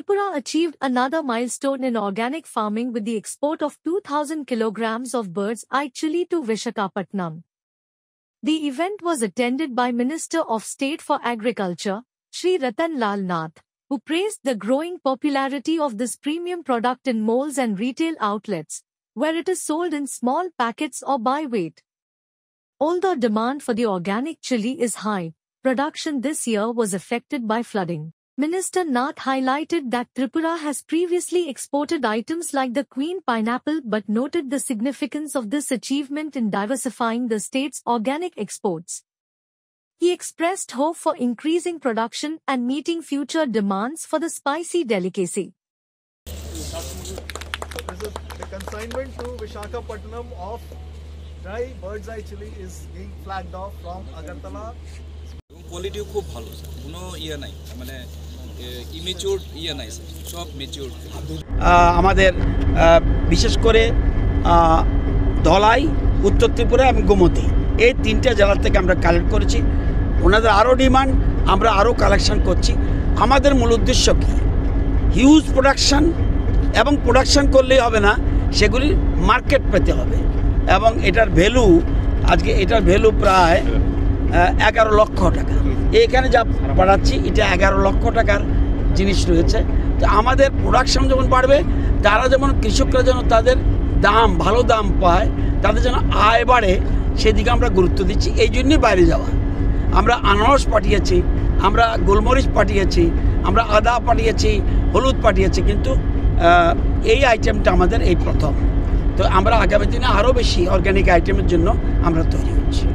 Tripura achieved another milestone in organic farming with the export of 2,000 kilograms of bird's eye chili to Visakhapatnam. The event was attended by Minister of State for Agriculture, Shri Ratan Lal Nath, who praised the growing popularity of this premium product in malls and retail outlets, where it is sold in small packets or by weight. Although demand for the organic chili is high, production this year was affected by flooding. Minister Nath highlighted that Tripura has previously exported items like the Queen pineapple but noted the significance of this achievement in diversifying the state's organic exports. He expressed hope for increasing production and meeting future demands for the spicy delicacy. The consignment to Visakhapatnam of dry bird's eye chili is being flagged off from Agartala. Quality খুব ভালো sir, কোনো ইয়ে নাই, মানে ইমেচিউরড ইয়ে নাই sir, সব matured. আমাদের বিশেষ করে ধলাই, উত্তর ত্রিপুরা এবং গোমতী এই তিনটা জেলা থেকে আমরা কালেক্ট করেছি। ওনাদের আরও ডিমান্ড, আমরা আরও কালেকশন করছি। আমাদের মূল উদ্দেশ্য কি, হিউজ প্রোডাকশান, এবং প্রোডাকশান করলেই হবে না, সেগুলি মার্কেট পেতে হবে। এবং এটার ভ্যালু, আজকে এটার ভ্যালু প্রায় 11 লক্ষ টাকা। এইখানে যা পাঠাচ্ছি এটা 11 লক্ষ টাকার জিনিস রয়েছে। তো আমাদের প্রোডাকশন যখন বাড়বে, তারা যেমন কৃষকরা যেন তাদের দাম, ভালো দাম পায়, তাদের যেন আয় বাড়ে, সেদিকে আমরা গুরুত্ব দিচ্ছি। এই জন্যই বাইরে যাওয়া। আমরা আনারস পাঠিয়েছি, আমরা গোলমরিচ পাঠিয়েছি, আমরা আদা পাঠিয়েছি, হলুদ পাঠিয়েছি, কিন্তু এই আইটেমটা আমাদের এই প্রথম। তো আমরা আগামী দিনে আরও বেশি অর্গ্যানিক আইটেমের জন্য আমরা তৈরি হচ্ছি।